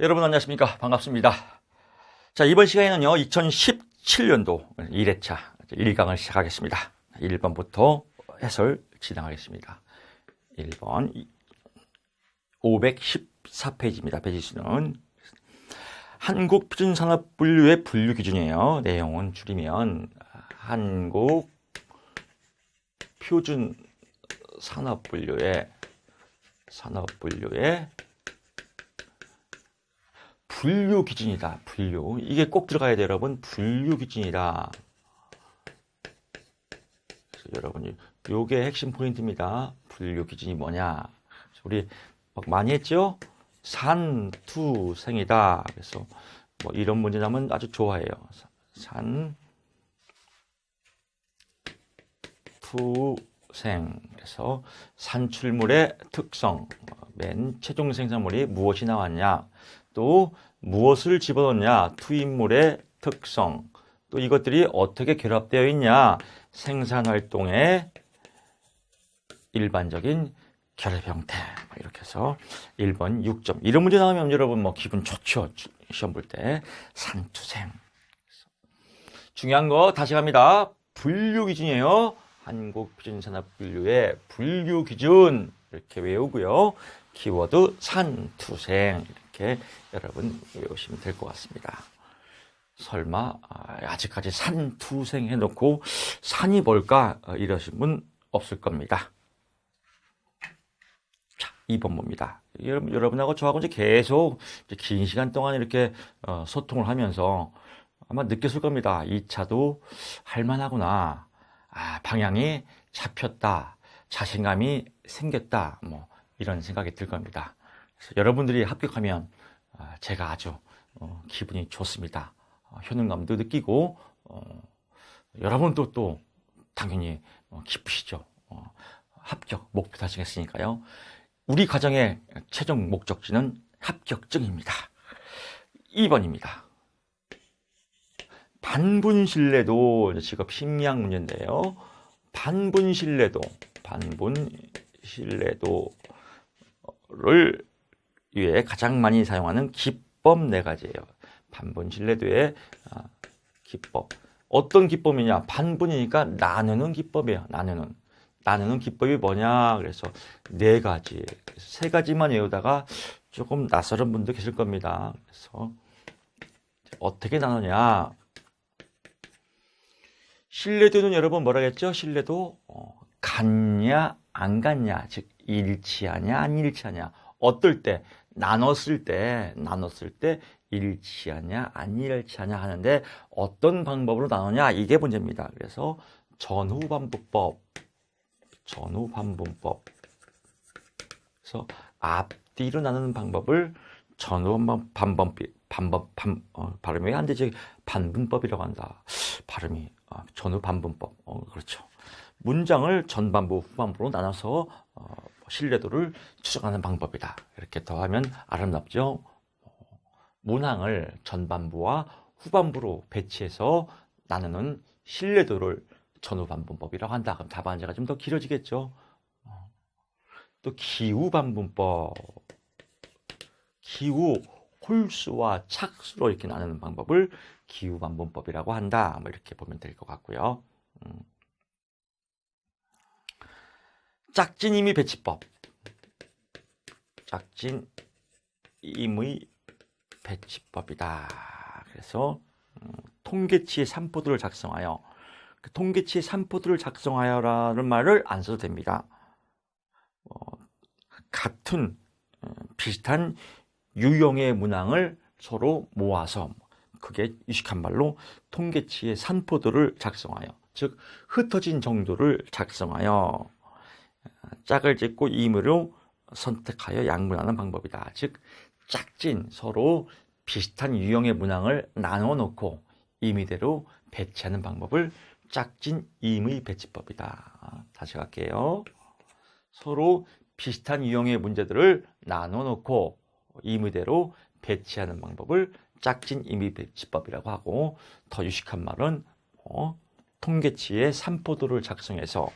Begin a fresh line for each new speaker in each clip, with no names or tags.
여러분 안녕하십니까? 반갑습니다. 자, 이번 시간에는요, 2017년도 1회차 1강을 시작하겠습니다. 1번부터 해설 진행하겠습니다. 1번 514페이지입니다. 페이지 수는 한국표준산업분류의 분류 기준이에요. 내용은 줄이면 한국표준산업분류의 분류 기준이다. 분류. 이게 꼭 들어가야 돼요, 여러분. 분류 기준이다. 그래서 여러분이 요게 핵심 포인트입니다. 분류 기준이 뭐냐? 우리 많이 했죠? 산투생이다. 그래서 뭐 이런 문제 나면 아주 좋아해요. 산투생. 그래서 산출물의 특성, 맨 최종 생산물이 무엇이 나왔냐? 또 무엇을 집어넣냐, 투입물의 특성, 또 이것들이 어떻게 결합되어 있냐, 생산활동의 일반적인 결합 형태. 이렇게 해서 1번 6점. 이런 문제 나오면 여러분 뭐 기분 좋죠. 시험 볼 때. 산투생. 중요한 거 다시 갑니다. 분류 기준이에요. 한국표준산업분류의 분류 기준. 이렇게 외우고요. 키워드 산투생. 이렇게 여러분 외우시면 될 것 같습니다. 설마 아직까지 산투생 해놓고 산이 뭘까 이러신 분 없을 겁니다. 자, 2번 봅니다. 여러분하고 저하고 이제 계속 긴 시간 동안 이렇게 소통을 하면서 아마 느꼈을 겁니다. 2차도 할만하구나. 방향이 잡혔다. 자신감이 생겼다. 뭐 이런 생각이 들 겁니다. 그래서 여러분들이 합격하면 제가 아주 기분이 좋습니다. 효능감도 느끼고 여러분도 또 당연히 기쁘시죠. 합격 목표 달성했으니까요. 우리 과정의 최종 목적지는 합격증입니다. 2번입니다. 반분신뢰도 직업 심리학 문제인데요. 반분신뢰도를 위해 가장 많이 사용하는 기법 4가지예요. 반분신뢰도의 기법. 어떤 기법이냐? 반분이니까 나누는 기법이에요. 나누는 기법이 뭐냐? 그래서 4가지. 3가지만 외우다가 조금 낯설은 분도 계실 겁니다. 그래서 어떻게 나누냐? 신뢰도는 여러분 뭐라 했죠? 신뢰도 같냐 안 같냐, 즉 일치하냐 안 일치하냐, 어떨 때 나눴을 때 일치하냐 안 일치하냐 하는데 어떤 방법으로 나누냐, 이게 문제입니다. 그래서 전후반분법. 그래서 앞뒤로 나누는 방법을 발음이 안 되지. 반분법이라고 한다. 발음이 전후반분법. 그렇죠. 문장을 전반부, 후반부로 나눠서 신뢰도를 추정하는 방법이다. 이렇게 더하면 아름답죠. 문항을 전반부와 후반부로 배치해서 나누는 신뢰도를 전후반분법이라고 한다. 그럼 답안지가 좀 더 길어지겠죠. 또 기후반분법. 기후 홀수와 착수로 이렇게 나누는 방법을 기후반분법이라고 한다. 뭐 이렇게 보면 될 것 같고요. 짝진임의 배치법. 짝진임의 배치법이다. 그래서 통계치의 산포도를 작성하여. 그 통계치의 산포도를 작성하여라는 말을 안 써도 됩니다. 같은 비슷한 유형의 문항을 서로 모아서, 그게 유식한 말로 통계치의 산포도를 작성하여, 즉 흩어진 정도를 작성하여 짝을 짓고 임의로 선택하여 양분하는 방법이다. 즉 짝진, 서로 비슷한 유형의 문항을 나눠 놓고 임의대로 배치하는 방법을 짝진 임의 배치법이다. 다시 갈게요. 서로 비슷한 유형의 문제들을 나눠 놓고 임의대로 배치하는 방법을 짝진 임의 배치법이라고 하고, 더 유식한 말은 통계치의 산포도를 작성해서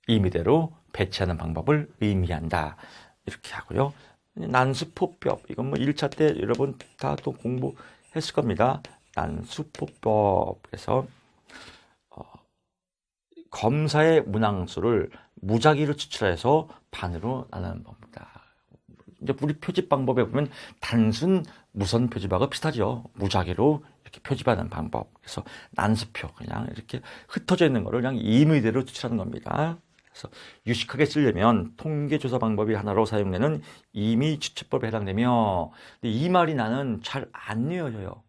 임의대로 배치하는 방법을 의미한다. 이렇게 하고요. 난수포법. 이건 뭐 1차 때 여러분 다 또 공부했을 겁니다. 난수포법. 그래서 검사의 문항수를 무작위로 추출해서 반으로 나누는 법입니다. 이제 우리 표집 방법에 보면 단순 무선 표집하고 비슷하죠. 무작위로 이렇게 표집하는 방법. 그래서 난수표 그냥 이렇게 흩어져 있는 거를 그냥 임의대로 추출하는 겁니다. 그래서 유식하게 쓰려면 통계조사 방법이 하나로 사용되는 임의추출법에 해당되며, 근데 이 말이 나는 잘 안 외워져요.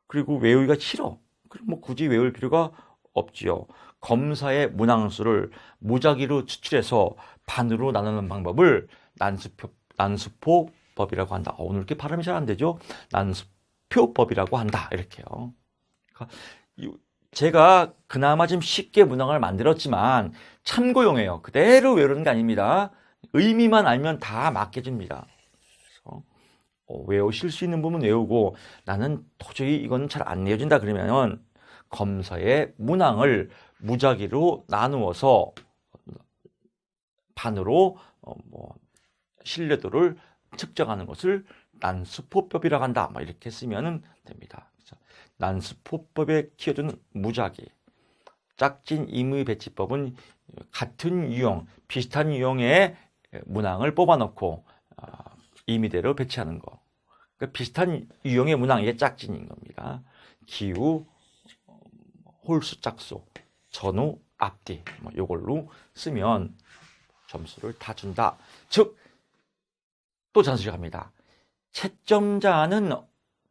그리고 외우기가 싫어. 그럼 뭐 굳이 외울 필요가 없지요. 검사의 문항수를 무작위로 추출해서 반으로 나누는 방법을 난수포법이라고 한다. 오늘 이렇게 발음이 잘 안 되죠? 난수표법이라고 한다. 이렇게요. 그러니까 제가 그나마 좀 쉽게 문항을 만들었지만 참고용이에요. 그대로 외우는 게 아닙니다. 의미만 알면 다 맡겨집니다. 그래서 외우실 수 있는 부분 외우고, 나는 도저히 이건 잘 안 외워진다 그러면 검사의 문항을 무작위로 나누어서 반으로 신뢰도를 측정하는 것을 난수포법이라고 한다. 이렇게 쓰면 됩니다. 난수포법의 키워드는 무작위. 짝진 임의배치법은 같은 유형, 비슷한 유형의 문항을 뽑아놓고 임의대로 배치하는 거. 그러니까 비슷한 유형의 문항, 이게 짝진인 겁니다. 기후, 홀수, 짝수, 전후, 앞뒤, 요걸로 쓰면 점수를 다 준다. 즉, 또 잔소리 합니다. 채점자는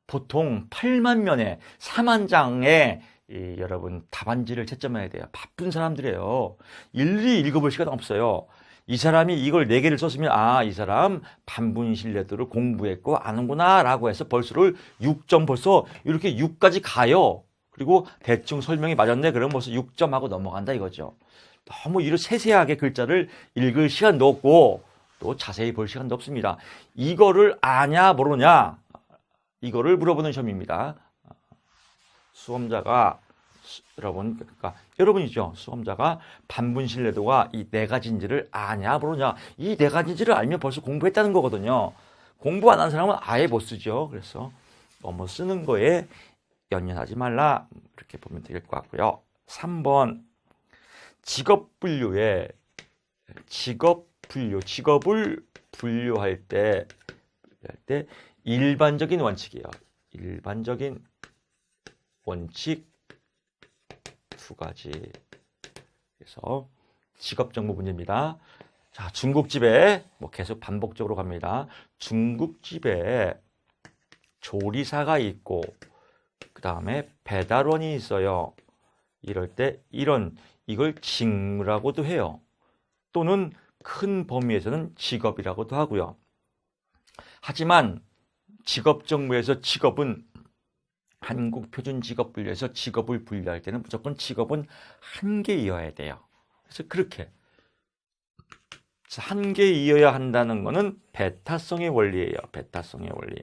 보통 8만 면에 4만 장의 여러분 답안지를 채점해야 돼요. 바쁜 사람들이에요. 일일이 읽어볼 시간 없어요. 이 사람이 이걸 4개를 썼으면 이 사람 반분 신뢰도를 공부했고 아는구나 라고 해서 벌써를 6점 벌써 이렇게 6까지 가요. 그리고 대충 설명이 맞았네. 그럼 벌써 6점 하고 넘어간다 이거죠. 너무 이런 세세하게 글자를 읽을 시간도 없고 또 자세히 볼 시간도 없습니다. 이거를 아냐 모르냐, 이거를 물어보는 시험입니다. 수험자가 그러니까 여러분이죠. 수험자가 반분 신뢰도가 이 4가지인지를 아냐 모르냐, 이 4가지인지를 알면 벌써 공부했다는 거거든요. 공부 안 한 사람은 아예 못 쓰죠. 그래서 너무 쓰는 거에 연연하지 말라, 이렇게 보면 될 것 같고요. 3번 직업분류에 직업을 분류할 때 일반적인 원칙이에요. 일반적인 원칙 2가지. 그래서 직업정보 문제입니다. 자, 중국집에 계속 반복적으로 갑니다. 중국집에 조리사가 있고 그 다음에 배달원이 있어요. 이럴 때 이걸 직무라고도 해요. 또는 큰 범위에서는 직업이라고도 하고요. 하지만 직업정보에서 직업은 한국표준직업분류에서 직업을 분류할 때는 무조건 직업은 한 개이어야 돼요. 그래서 그렇게 한 개이어야 한다는 것은 배타성의 원리예요. 배타성의 원리.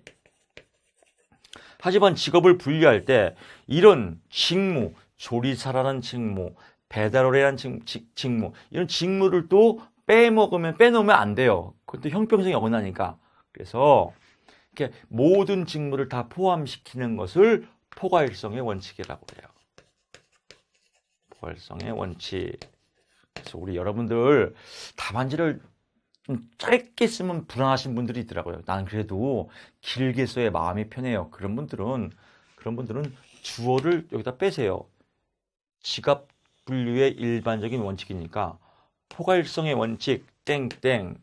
하지만 직업을 분류할 때 이런 직무, 조리사라는 직무, 배달원이라는 직무, 이런 직무를 또 빼놓으면 안 돼요. 그것도 형평성이 어긋나니까. 그래서 이렇게 모든 직무를 다 포함시키는 것을 포괄성의 원칙이라고 해요. 포괄성의 원칙. 그래서 우리 여러분들 답안지를 좀 짧게 쓰면 불안하신 분들이 있더라고요. 나는 그래도 길게 써야 마음이 편해요. 그런 분들은 주어를 여기다 빼세요. 직업 분류의 일반적인 원칙이니까 포괄성의 원칙 땡땡,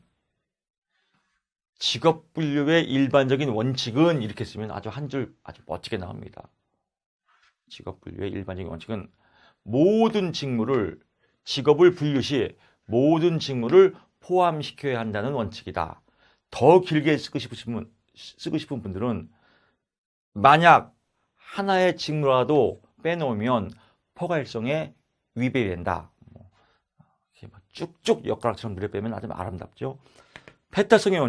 직업 분류의 일반적인 원칙은 이렇게 쓰면 아주 한 줄 아주 멋지게 나옵니다. 직업 분류의 일반적인 원칙은 모든 직무를, 직업을 분류 시 모든 직무를 포함시켜야 한다는 원칙이다. 더 길게 쓰고 싶은 분들은 만약 하나의 직무라도 빼놓으면 포괄성에 위배된다. 쭉쭉 엿가락처럼 늘려빼면 아주 아름답죠. 배타성의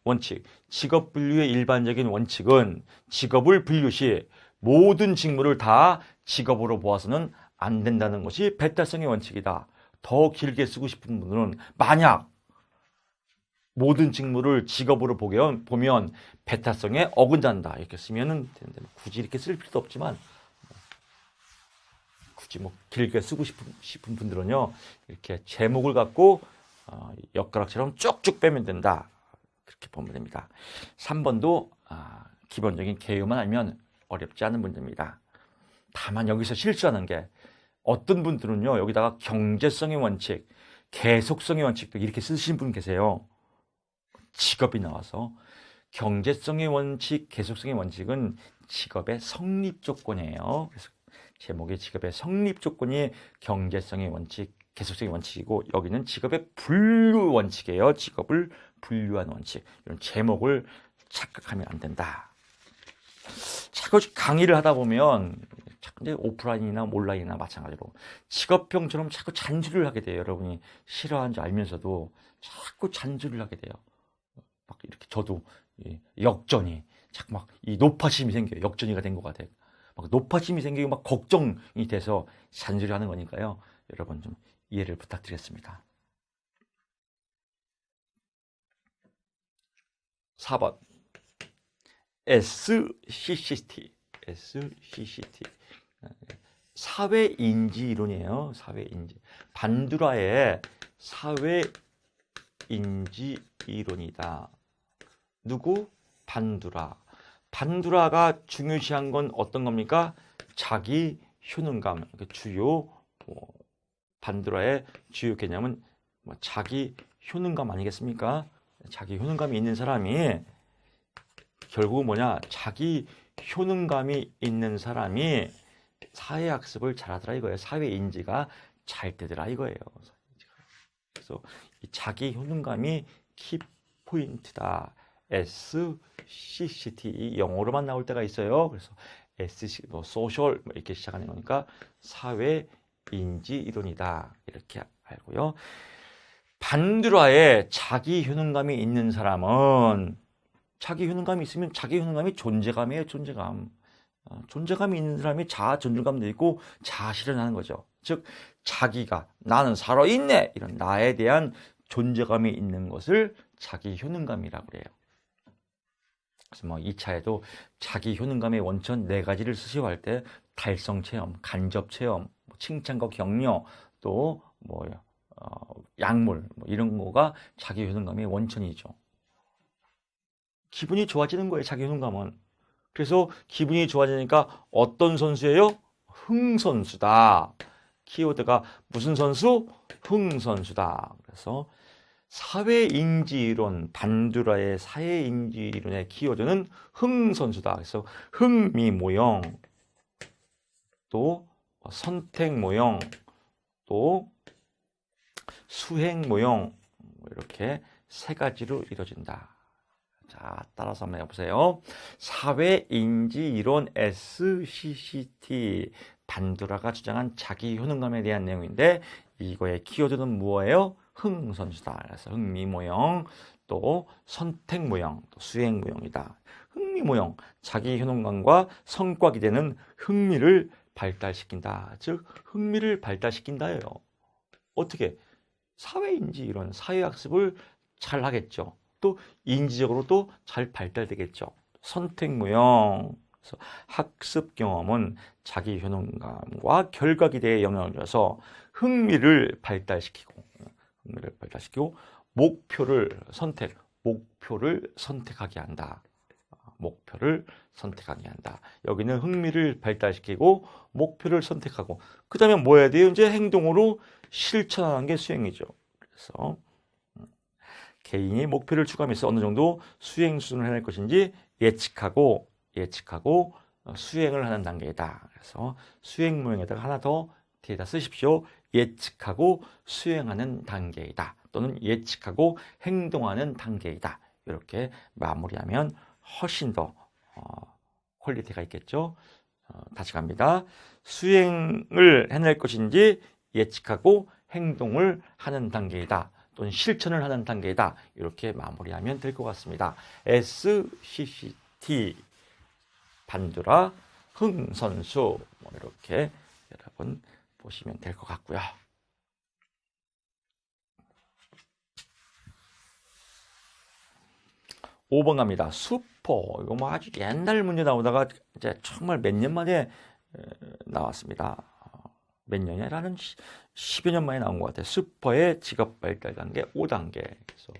원칙, 직업 분류의 일반적인 원칙은 직업을 분류 시 모든 직무를 다 직업으로 보아서는 안 된다는 것이 배타성의 원칙이다. 더 길게 쓰고 싶은 분들은 만약 모든 직무를 직업으로 보면 배타성에 어긋난다. 이렇게 쓰면은 되는데 굳이 이렇게 쓸 필요도 없지만 굳이 뭐 길게 쓰고 싶은 분들은요 이렇게 제목을 갖고 엿가락처럼 쭉쭉 빼면 된다. 그렇게 보면 됩니다. 3번도 기본적인 개요만 알면 어렵지 않은 문제입니다. 다만 여기서 실수하는 게 어떤 분들은요 여기다가 경제성의 원칙, 계속성의 원칙도 이렇게 쓰시는 분 계세요. 직업이 나와서 경제성의 원칙, 계속성의 원칙은 직업의 성립 조건이에요. 그래서 제목이 직업의 성립 조건이 경제성의 원칙, 계속성의 원칙이고 여기는 직업의 분류 원칙이에요. 직업을 분류한 원칙. 이런 제목을 착각하면 안 된다. 자꾸 강의를 하다 보면 자꾸 이제 오프라인이나 온라인이나 마찬가지로 직업병처럼 자꾸 잔소리를 하게 돼요. 여러분이 싫어하는 줄 알면서도 자꾸 잔소리를 하게 돼요. 막 이렇게 저도 역전이 자꾸 막 이 높아심이 생겨요. 역전이가 된 것 같아요. 막 높아심이 생기고 막 걱정이 돼서 잔소리하는 거니까요. 여러분 좀 이해를 부탁드리겠습니다. 4번 SCCT 사회인지 이론이에요. 사회인지 반두라의 사회인지 이론이다. 누구? 반두라가 중요시한 건 어떤 겁니까? 자기 효능감. 주요 반두라의 주요 개념은 자기 효능감 아니겠습니까? 자기 효능감이 있는 사람이 결국 뭐냐? 자기 효능감이 있는 사람이 사회학습을 잘하더라 이거예요. 사회인지가 잘 되더라 이거예요. 그래서 이 자기 효능감이 키포인트다. SCCT 영어로만 나올 때가 있어요. 그래서 SC 소셜 이렇게 시작하는 거니까 사회인지 이론이다 이렇게 알고요. 반두라에 자기 효능감이 있는 사람은 자기 효능감이 있으면 자기 효능감이 존재감이에요. 존재감이 있는 사람이 자아 존중감도 있고 자아 실현하는 거죠. 즉 자기가 나는 살아있네 이런 나에 대한 존재감이 있는 것을 자기 효능감이라고 그래요. 그래서 2차에도 자기 효능감의 원천 4가지를 쓰시오 할 때 달성 체험, 간접 체험, 칭찬과 격려, 또 약물 이런 거가 자기 효능감의 원천이죠. 기분이 좋아지는 거예요. 자기 효능감은. 그래서 기분이 좋아지니까 어떤 선수예요? 흥선수다. 키워드가 무슨 선수? 흥선수다. 그래서 사회인지이론, 반두라의 사회인지이론의 키워드는 흥선수다. 그래서 흥미모형, 또 선택모형, 또 수행모형 이렇게 3가지로 이루어진다. 자, 따라서 한번 해보세요. 사회인지이론 SCCT 반두라가 주장한 자기 효능감에 대한 내용인데 이거의 키워드는 무엇이에요? 흥선수다. 그래서 흥미모형, 또 선택모형, 또 수행모형이다. 흥미모형, 자기 효능감과 성과 기대는 흥미를 발달시킨다. 즉 흥미를 발달시킨다예요. 어떻게? 사회인지 이런 사회학습을 잘 하겠죠. 또 인지적으로도 잘 발달되겠죠. 선택모형, 그래서 학습 경험은 자기 효능감과 결과 기대에 영향을 줘서 흥미를 발달시키고 목표를 선택하게 한다. 목표를 선택하게 한다. 여기는 흥미를 발달시키고 목표를 선택하고 그 다음에 뭐 해야 돼요? 이제 행동으로 실천하는 게 수행이죠. 그래서 개인이 목표를 추구하면서 어느 정도 수행 수준을 해낼 것인지 예측하고 수행을 하는 단계이다. 그래서 수행 모형에다가 하나 더 뒤에다 쓰십시오. 예측하고 수행하는 단계이다. 또는 예측하고 행동하는 단계이다. 이렇게 마무리하면 훨씬 더 퀄리티가 있겠죠. 다시 갑니다. 수행을 해낼 것인지 예측하고 행동을 하는 단계이다. 또는 실천을 하는 단계이다. 이렇게 마무리하면 될 것 같습니다. SCCT 반두라 흥선수 이렇게 여러분 보시면 될 것 같고요. 5번 갑니다. 수포. 이거 뭐 아주 옛날 문제 나오다가 이제 정말 몇 년 만에 나왔습니다. 몇 년이라는 10여 년 만에 나온 것 같아요. 수포의 직업 발달 단계 5단계. 그래서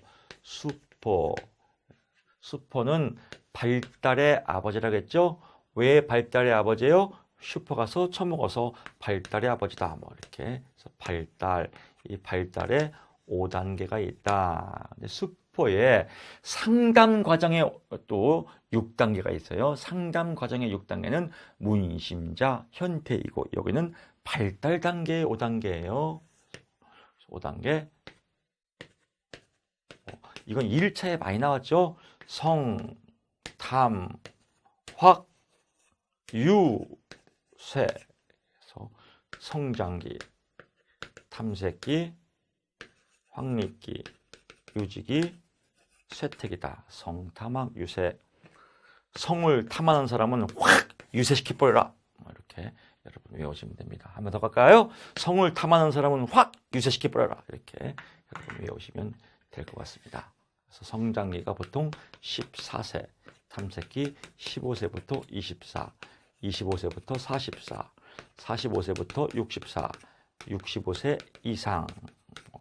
수포는 발달의 아버지라겠죠? 왜 발달의 아버지예요? 슈퍼 가서 처먹어서 발달의 아버지다. 뭐 이렇게. 그래서 이 발달의 5단계가 있다. 수포의 상담 과정에 또 6단계가 있어요. 상담 과정의 6단계는 문심자, 현태이고, 여기는 발달 단계의 5단계예요. 5단계. 이건 1차에 많이 나왔죠. 성, 탐, 확, 유, 세. 그래서 성장기, 탐색기, 확립기, 유지기, 쇠퇴기다. 성탐학, 유세. 성을 탐하는 사람은 확 유세시켜버려라. 이렇게 여러분 외우시면 됩니다. 한 번 더 갈까요? 성을 탐하는 사람은 확 유세시켜버려라. 이렇게 여러분 외우시면 될 것 같습니다. 그래서 성장기가 보통 14세, 탐색기 15세부터 24, 25세부터 44, 45세부터 64, 65세 이상.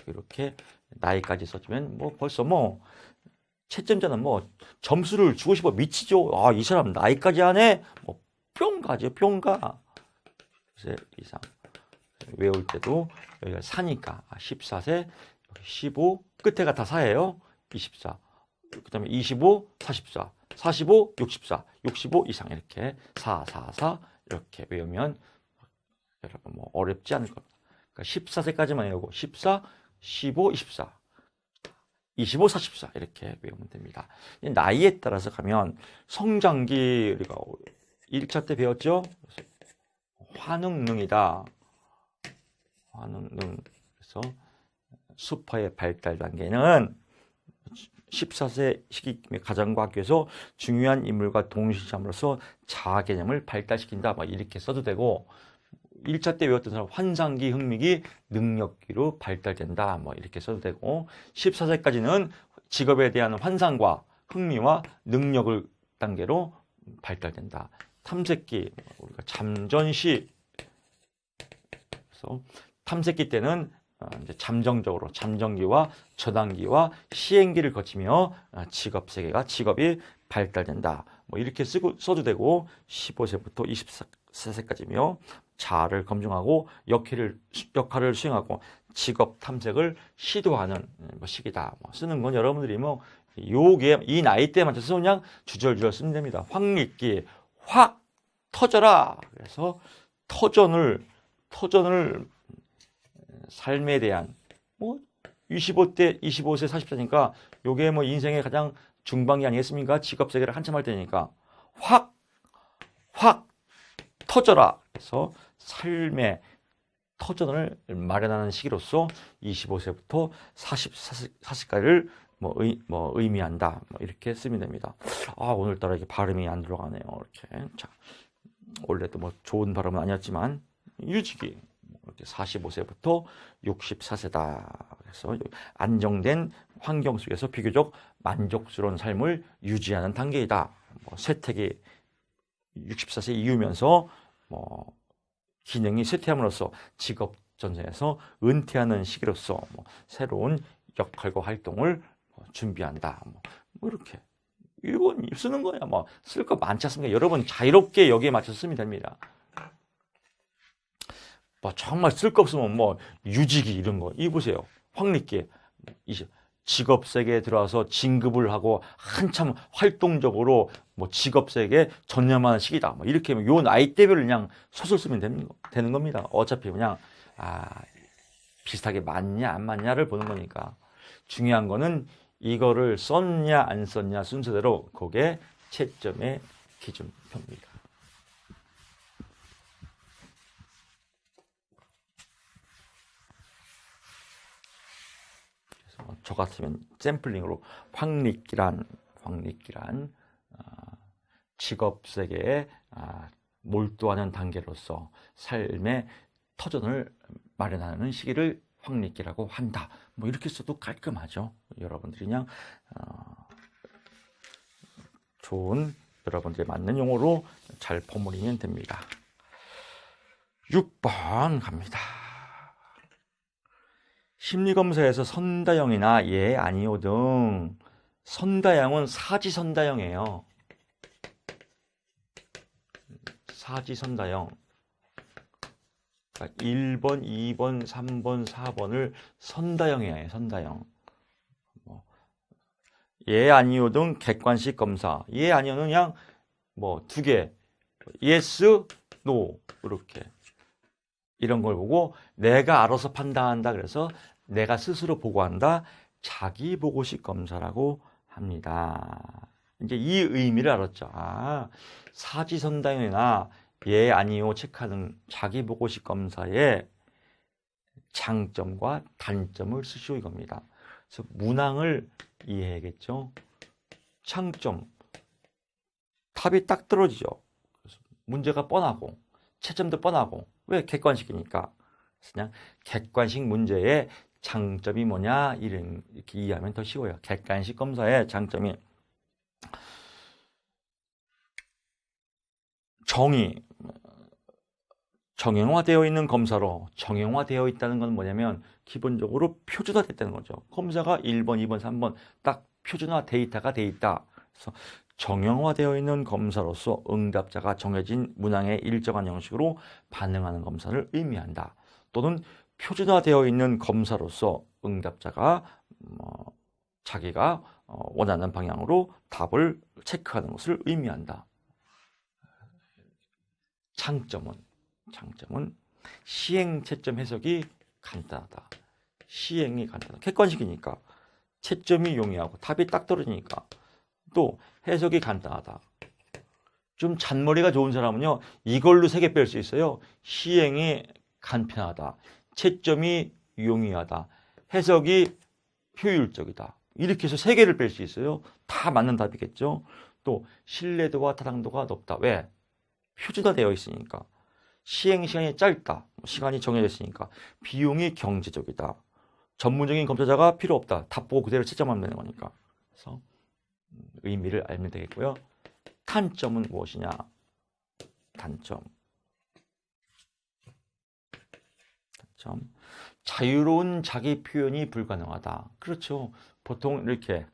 이렇게 나이까지 써주면 뭐 벌써 뭐 채점자는 뭐 점수를 주고 싶어 미치죠. 아, 이 사람 나이까지 하네. 뭐 뿅 가죠. 뿅 가. 10세 이상. 외울 때도 여기가 사니까 14세, 15 끝에가 다 4예요. 24. 그다음에 25, 44, 45, 64, 65 이상 이렇게 4, 4, 4 이렇게 외우면 여러분 뭐 어렵지 않을 겁니다. 그러니까 14세까지만 외우고 14, 15, 24, 25, 44 이렇게 외우면 됩니다. 나이에 따라서 가면 성장기 우리가 1차 때 배웠죠. 화능능이다. 화능능. 그래서 수퍼의 발달 단계는 14세 시기 가정과 학교에서 중요한 인물과 동시함으로써 자아 개념을 발달시킨다. 막 이렇게 써도 되고 1차 때 외웠던 사람 환상기, 흥미기, 능력기로 발달된다. 뭐 이렇게 써도 되고 14세까지는 직업에 대한 환상과 흥미와 능력을 단계로 발달된다. 탐색기, 우리가 잠전시. 그래서 탐색기 때는 이제 잠정적으로 잠정기와 저단기와 시행기를 거치며 직업이 발달된다. 뭐 이렇게 써도 되고 15세부터 24세까지며 자아를 검증하고 역할을 수행하고 직업 탐색을 시도하는 시기다. 뭐 쓰는 건 여러분들이 뭐 요게 이 나이 때 맞춰서 그냥 주절주절 쓰면 됩니다. 확립기, 확 터져라. 그래서 터전을 삶에 대한 뭐 25세, 40세니까 요게 뭐 인생의 가장 중반기 아니겠습니까? 직업 세계를 한참 할 때니까 확 터져라. 그래서 삶의 터전을 마련하는 시기로서 25세부터 44세까지를 의미한다. 뭐 이렇게 쓰면 됩니다. 아, 오늘따라 이게 발음이 안 들어가네요. 이렇게. 자, 원래도 뭐 좋은 발음은 아니었지만 유지기. 이렇게 45세부터 64세다. 그래서 안정된 환경 속에서 비교적 만족스러운 삶을 유지하는 단계이다. 뭐 쇠퇴기 64세 이후면서 뭐 기능이 쇠퇴함으로써 직업 전선에서 은퇴하는 시기로서 뭐 새로운 역할과 활동을 준비한다. 뭐 이렇게 이건 쓰는 거야. 뭐 쓸 거 많지 않습니까? 여러분 자유롭게 여기에 맞춰서 쓰면 됩니다. 뭐 정말 쓸 거 없으면 뭐 유지기 이런 거 이 보세요. 확립기 직업 세계에 들어와서 진급을 하고 한참 활동적으로 뭐 직업 세계에 전념하는 시기다. 뭐 이렇게 요 나이대별로 그냥 소설 쓰면 되는 겁니다. 어차피 그냥 비슷하게 맞냐 안 맞냐를 보는 거니까 중요한 거는 이거를 썼냐 안 썼냐 순서대로 그게 채점의 기준표입니다. 저 같으면 샘플링으로 확립기란 직업 세계에 몰두하는 단계로서 삶의 터전을 마련하는 시기를 확립기라고 한다. 뭐 이렇게 써도 깔끔하죠. 여러분들이 그냥 좋은 여러분들에 맞는 용어로 잘 버무리면 됩니다. 6번 갑니다. 심리검사에서 선다형이나 예, 아니요 등 선다형은 사지선다형이에요. 사지선다형. 그러니까 1번, 2번, 3번, 4번을 선다형이에요. 선다형. 예, 아니요 등 객관식 검사. 예, 아니요는 그냥 뭐 두 개. yes, no 이렇게. 이런 걸 보고 내가 알아서 판단한다. 그래서 내가 스스로 보고한다. 자기 보고식 검사라고 합니다. 이제 이 의미를 알았죠. 아, 사지선다형이나 예, 아니요 체크하는 자기 보고식 검사의 장점과 단점을 쓰시오 이겁니다. 그래서 문항을 이해해야겠죠. 창점, 답이 딱 떨어지죠. 그래서 문제가 뻔하고 채점도 뻔하고 왜 객관식이니까. 그래서 그냥 객관식 문제의 장점이 뭐냐 이렇게 이해하면 더 쉬워요. 객관식 검사의 장점이 정형화되어 있는 검사로 정형화되어 있다는 건 뭐냐면 기본적으로 표준화됐다는 거죠. 검사가 1번, 2번, 3번 딱 표준화 데이터가 돼 있다. 그래서 정형화되어 있는 검사로서 응답자가 정해진 문항의 일정한 형식으로 반응하는 검사를 의미한다. 또는 표준화되어 있는 검사로서 응답자가 자기가 원하는 방향으로 답을 체크하는 것을 의미한다. 장점은 시행 채점 해석이 간단하다. 시행이 간단하다. 객관식이니까 채점이 용이하고 답이 딱 떨어지니까 또 해석이 간단하다. 좀 잔머리가 좋은 사람은요 이걸로 3개 뺄 수 있어요. 시행이 간편하다. 채점이 용이하다. 해석이 효율적이다. 이렇게 해서 3개를 뺄 수 있어요. 다 맞는 답이겠죠. 또 신뢰도와 타당도가 높다. 왜? 표준화되어 있으니까. 시행 시간이 짧다. 시간이 정해져 있으니까. 비용이 경제적이다. 전문적인 검사자가 필요 없다. 답 보고 그대로 채점하면 되는 거니까. 그래서 의미를 알면 되겠고요. 단점은 무엇이냐? 단점. 자유로운 자기 표현이 불가능하다. 그렇죠. 보통 이렇게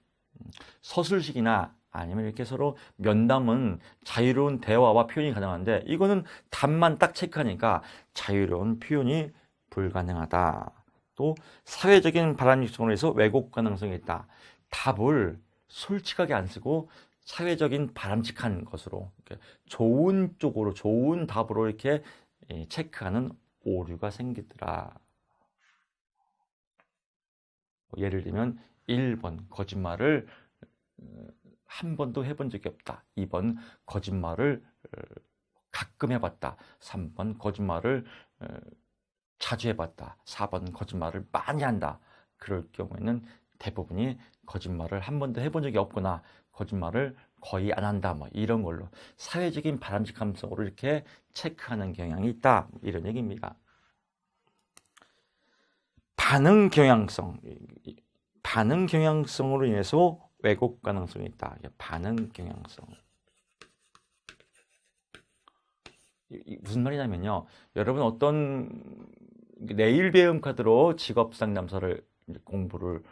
서술식이나 아니면 이렇게 서로 면담은 자유로운 대화와 표현이 가능한데 이거는 답만 딱 체크하니까 자유로운 표현이 불가능하다. 또 사회적인 바람직성으로 해서 왜곡 가능성이 있다. 답을 솔직하게 안 쓰고 사회적인 바람직한 것으로 좋은 쪽으로 좋은 답으로 이렇게 체크하는 오류가 생기더라. 예를 들면 1번 거짓말을 한 번도 해본 적이 없다. 2번 거짓말을 가끔 해봤다. 3번 거짓말을 자주 해봤다. 4번 거짓말을 많이 한다. 그럴 경우에는 대부분이 거짓말을 한 번도 해본 적이 없거나 거짓말을 거의 안 한다. 뭐 이런 걸로 사회적인 바람직함성으로 이렇게 체크하는 경향이 있다. 이런 얘기입니다. 반응 경향성으로 인해서 왜곡 가능성이 있다. 반응 경향성. 무슨 말이냐면요. 여러분 어떤 내일 배움 카드로 직업 상담사를 공부를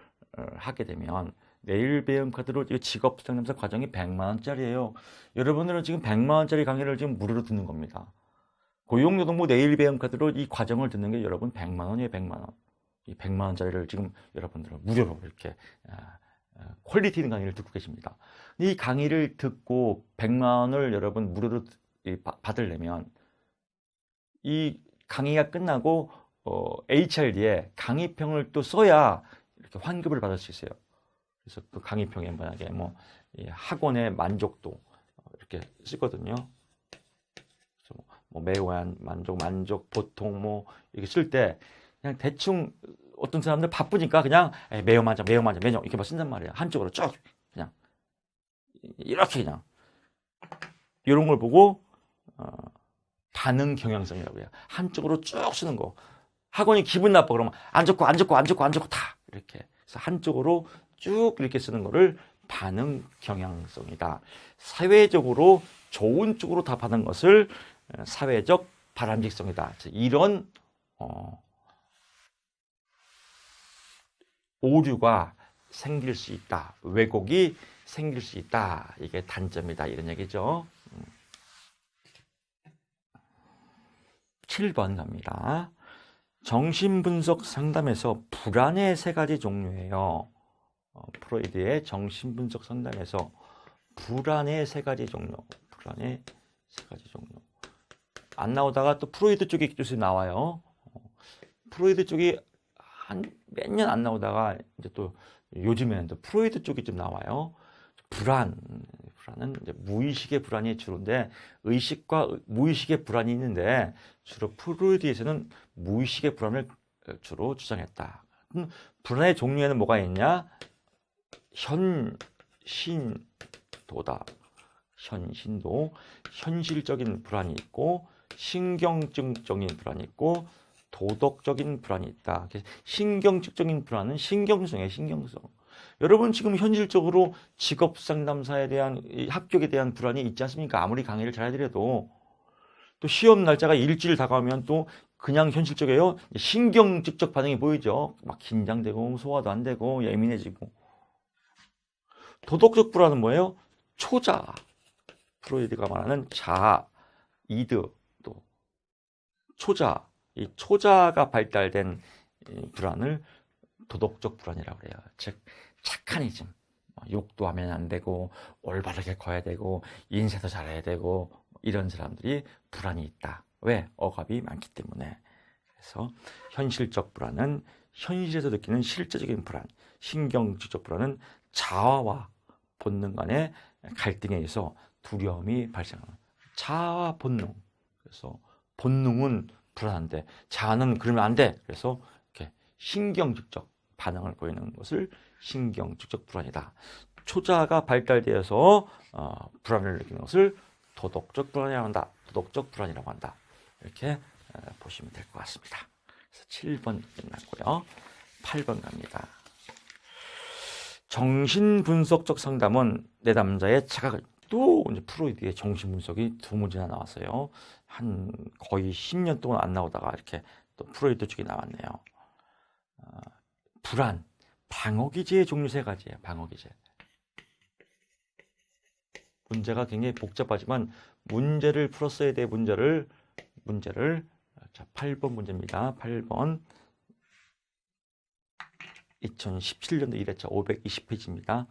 하게 되면 내일 배움 카드로 직업 상담사 과정이 100만 원짜리예요. 여러분들은 지금 100만 원짜리 강의를 지금 무료로 듣는 겁니다. 고용노동부 내일 배움 카드로 이 과정을 듣는 게 여러분 100만 원이에요. 100만 원. 이 100만 원짜리를 지금 여러분들은 무료로 이렇게 퀄리티 있는 강의를 듣고 계십니다. 이 강의를 듣고 100만 원을 여러분 무료로 받으려면 이 강의가 끝나고 HRD에 강의평을 또 써야 이렇게 환급을 받을 수 있어요. 그래서 그 강의평에 만약에 뭐 학원의 만족도 이렇게 쓰거든요. 그래서 뭐 매우 만족, 보통 뭐 이렇게 쓸 때 그냥 대충 어떤 사람들 바쁘니까 그냥 매우 만족 이렇게 막 쓴단 말이에요. 한쪽으로 쭉 그냥 이렇게 그냥 이런 걸 보고 반응 경향성이라고 해요. 한쪽으로 쭉 쓰는 거. 학원이 기분 나빠 그러면 안 좋고 다 이렇게. 그래서 한쪽으로 쭉 이렇게 쓰는 거를 반응 경향성이다. 사회적으로 좋은 쪽으로 답하는 것을 사회적 바람직성이다. 이런 오류가 생길 수 있다. 왜곡이 생길 수 있다. 이게 단점이다. 이런 얘기죠. 7번 갑니다. 정신분석 상담에서 불안의 세 가지 종류예요. 프로이드의 정신분석 상담에서 불안의 세 가지 종류. 불안의 세 가지 종류. 안 나오다가 또 프로이드 쪽이 요새 나와요. 프로이드 쪽이 한 몇 년 안 나오다가 이제 또 요즘에는 또 프로이드 쪽이 좀 나와요. 불안은 이제 무의식의 불안이 주로인데 의식과 무의식의 불안이 있는데 주로 프로이드에서는 무의식의 불안을 주로 주장했다. 불안의 종류에는 뭐가 있냐? 현신도다. 현신도, 현실적인 불안이 있고 신경증적인 불안이 있고 도덕적인 불안이 있다. 신경증적인 불안은 신경성이에요. 신경성. 여러분 지금 현실적으로 직업 상담사에 대한 합격에 대한 불안이 있지 않습니까? 아무리 강의를 잘 해드려도 또 시험 날짜가 일주일 다가오면 또 그냥 현실적이에요. 신경증적 반응이 보이죠. 막 긴장되고 소화도 안 되고 예민해지고. 도덕적 불안은 뭐예요? 초자. 프로이드가 말하는 자아, 이드, 또 초자. 이 초자가 발달된 불안을 도덕적 불안이라고 그래요. 즉 착하니즘, 욕도 하면 안 되고 올바르게 커야 되고 인쇄도 잘해야 되고 이런 사람들이 불안이 있다. 왜? 억압이 많기 때문에. 그래서 현실적 불안은 현실에서 느끼는 실제적인 불안, 신경질적 불안은 자아와 본능 간의 갈등에 의해서 두려움이 발생하는 자아와 본능. 그래서 본능은 불안한데 자아는 그러면 안 돼. 그래서 이렇게 신경직적 반응을 보이는 것을 신경직적 불안이다. 초자가 발달되어서 불안을 느끼는 것을 도덕적 불안이라고 한다. 도덕적 불안이라고 한다. 이렇게 보시면 될 것 같습니다. 그래서 7번 끝났고요. 8번 갑니다. 정신분석적 상담은 내담자의 자각을 또 이제 프로이드의 정신분석이 두 문제나 나왔어요. 한 거의 10년 동안 안 나오다가 이렇게 또 프로이드 쪽이 나왔네요. 불안, 방어기제의 종류 세 가지예요. 방어기제. 문제가 굉장히 복잡하지만 문제를 풀었어야 될 문제를 자 8번 문제입니다. 8번 2017년도 1회차 520페이지입니다.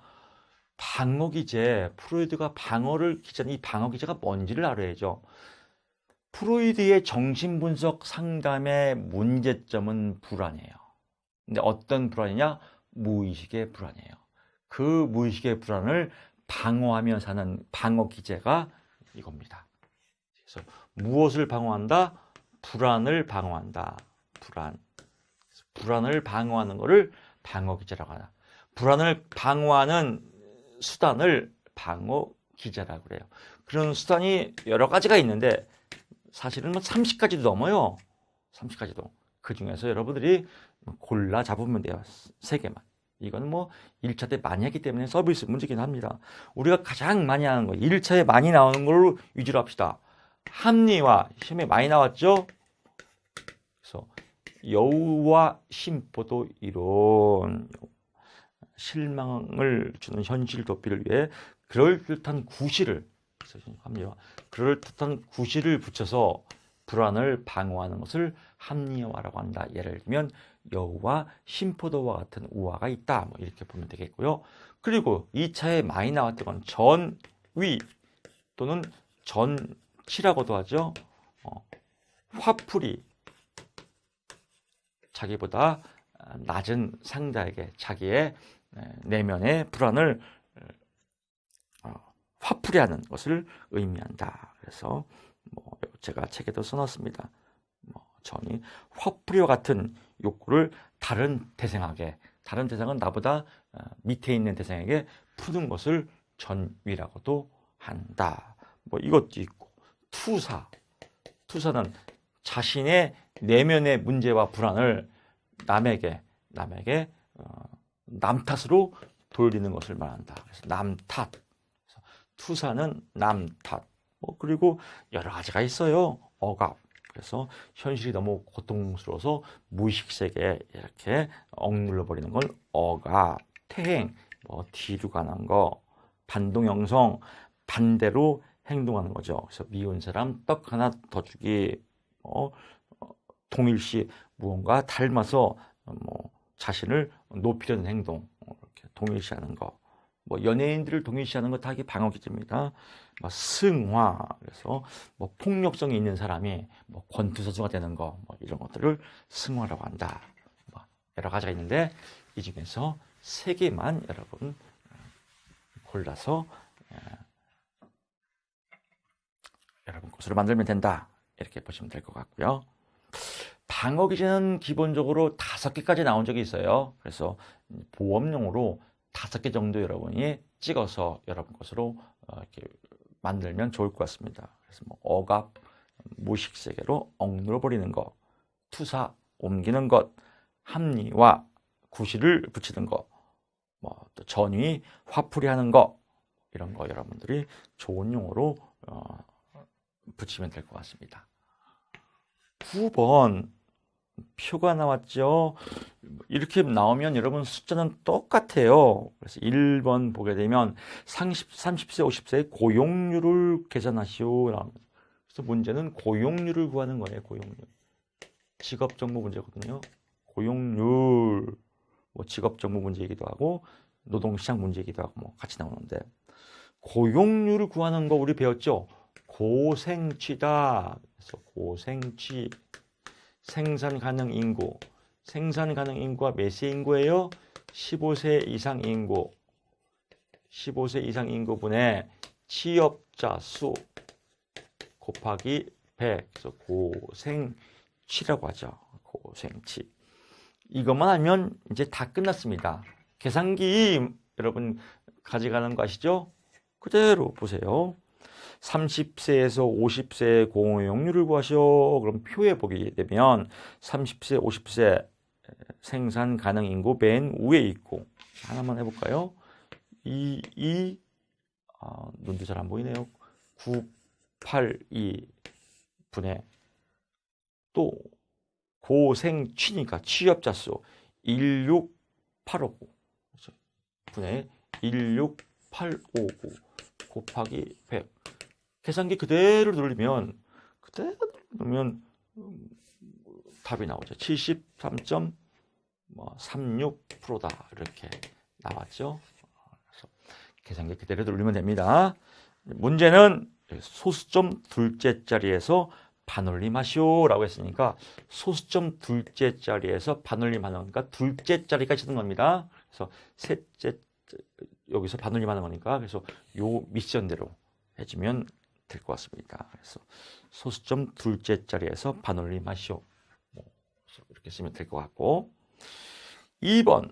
방어기제, 프로이드가 방어를 기자는 이 방어기제가 뭔지를 알아야죠. 프로이드의 정신분석 상담의 문제점은 불안이에요. 근데 어떤 불안이냐? 무의식의 불안이에요. 그 무의식의 불안을 방어하며 사는 방어기제가 이겁니다. 그래서 무엇을 방어한다? 불안을 방어한다. 불안을 방어하는 것을 방어기제라고 하나. 불안을 방어하는 수단을 방어기제라고 그래요. 그런 수단이 여러 가지가 있는데 사실은 뭐 30가지도 넘어요. 30가지도. 그 중에서 여러분들이 골라 잡으면 돼요. 3개만. 이건 뭐 1차 때 많이 했기 때문에 서비스 문제긴 합니다. 우리가 가장 많이 하는 거 1차에 많이 나오는 걸로 위주로 합시다. 합리화 시험에 많이 나왔죠. 그래서 여우와 심포도 이론, 실망을 주는 현실 도피를 위해 그럴듯한 구실을 합리화, 그럴듯한 구실을 붙여서 불안을 방어하는 것을 합리화라고 한다. 예를 들면 여우와 심포도와 같은 우화가 있다. 뭐 이렇게 보면 되겠고요. 그리고 2차에 많이 나왔던 건 전위 또는 전치라고도 하죠. 화풀이, 자기보다 낮은 상자에게 자기의 내면의 불안을 화풀이하는 것을 의미한다. 그래서 뭐 제가 책에도 써놨습니다. 전이 화풀이와 같은 욕구를 다른 대상은 나보다 밑에 있는 대상에게 푸는 것을 전위라고도 한다. 뭐 이것도 있고 투사는 자신의 내면의 문제와 불안을 남에게 남 탓으로 돌리는 것을 말한다. 그래서 남탓. 투사는 남탓. 그리고 여러 가지가 있어요. 억압. 그래서 현실이 너무 고통스러워서 무의식 세계에 이렇게 억눌러 버리는 걸 억압. 퇴행. 뒤로 가는 거. 반동형성. 반대로 행동하는 거죠. 그래서 미운 사람 떡 하나 더 주기. 동일시 무언가 닮아서 자신을 높이려는 행동. 이렇게 동일시하는 거. 연예인들을 동일시하는 거 다 이게 방어기제입니다. 승화, 그래서 폭력성이 있는 사람이 권투선수가 되는 거, 이런 것들을 승화라고 한다. 여러 가지가 있는데 이 중에서 3개만 여러분 골라서 여러분 것으로 만들면 된다. 이렇게 보시면 될 것 같고요. 방어기제는 기본적으로 5개까지 나온 적이 있어요. 그래서 보험용으로 5개 정도 여러분이 찍어서 여러분 것으로 이렇게 만들면 좋을 것 같습니다. 그래서 억압, 무의식세계로 억눌러 버리는 것, 투사, 옮기는 것, 합리화, 구실을 붙이는 것, 또 전위, 화풀이 하는 것, 이런 거 여러분들이 좋은 용어로 붙이면 될 것 같습니다. 9번 표가 나왔죠. 이렇게 나오면 여러분 숫자는 똑같아요. 그래서 1번 보게 되면 30세, 50세의 고용률을 계산하시오. 그래서 문제는 고용률을 구하는 거예요. 고용률. 직업정보 문제거든요. 고용률. 직업정보 문제이기도 하고 노동시장 문제이기도 하고 같이 나오는데 고용률을 구하는 거 우리 배웠죠. 고생취다. 그래서 고생취. 생산 가능 인구. 생산 가능 인구가 몇 세 인구예요? 15세 이상 인구. 15세 이상 인구분의 취업자 수 곱하기 100. 그래서 고생취라고 하죠. 고생취. 이것만 하면 이제 다 끝났습니다. 계산기 여러분 가져가는 거 아시죠? 그대로 보세요. 30세에서 50세의 고용률을 구하시오. 그럼 표에 보게 되면 30세, 50세 생산 가능 인구 맨 위에 있고 하나만 해볼까요? 눈도 잘 안 보이네요. 982 분의 또 고생취니까 취업자 수 16859 분의 16859 곱하기 100. 계산기 그대로 누르면 답이 나오죠. 73.36%다. 이렇게 나왔죠. 그래서 계산기 그대로 누르면 됩니다. 문제는 소수점 둘째 자리에서 반올림 하시오라고 했으니까 소수점 둘째 자리에서 반올림 하는 거니까 둘째 자리까지 쓰는 겁니다. 그래서 셋째 여기서 반올림 하는 거니까 그래서 요 미션대로 해주면 될 것 같습니다. 그래서 소수점 둘째 자리에서 반올림 하시오. 이렇게 쓰면 될 것 같고 2번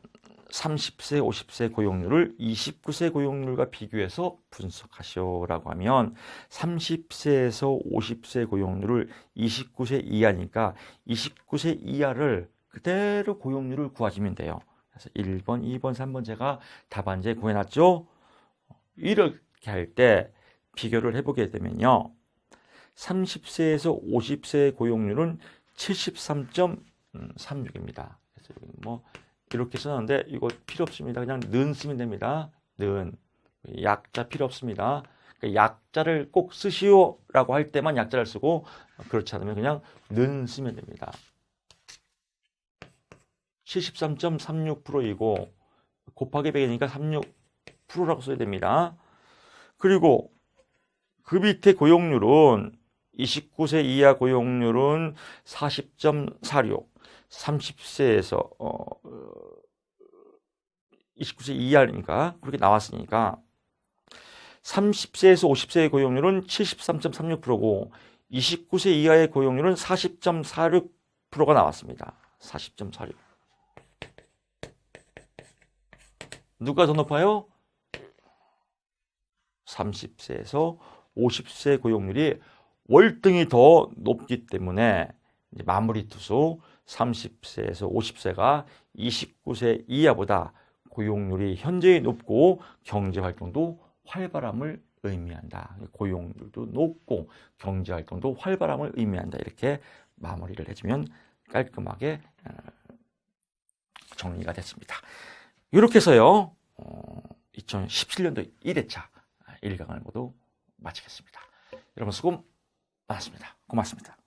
30세, 50세 고용률을 29세 고용률과 비교해서 분석하시오라고 하면 30세에서 50세 고용률을 29세 이하니까 29세 이하를 그대로 고용률을 구하시면 돼요. 그래서 1번, 2번, 3번 제가 답안지에 구해놨죠. 이렇게 할 때 비교를 해보게 되면요. 30세에서 50세의 고용률은 73.36입니다. 그래서 이렇게 썼는데 이거 필요 없습니다. 그냥 는 쓰면 됩니다. 는. 약자 필요 없습니다. 그러니까 약자를 꼭 쓰시오라고 할 때만 약자를 쓰고 그렇지 않으면 그냥 는 쓰면 됩니다. 73.36%이고 곱하기 100이니까 36%라고 써야 됩니다. 그리고 그 밑에 고용률은 29세 이하 고용률은 40.46 30세에서 29세 이하니까 그렇게 나왔으니까 30세에서 50세의 고용률은 73.36%고 29세 이하의 고용률은 40.46%가 나왔습니다. 40.46. 누가 더 높아요? 30세에서 50세 고용률이 월등히 더 높기 때문에 이제 마무리 투수 30세에서 50세가 29세 이하보다 고용률이 현재 높고 경제활동도 활발함을 의미한다. 고용률도 높고 경제활동도 활발함을 의미한다. 이렇게 마무리를 해주면 깔끔하게 정리가 됐습니다. 이렇게 해서요 2017년도 1회차 1강을 모두 마치겠습니다. 여러분 수고 많았습니다. 고맙습니다.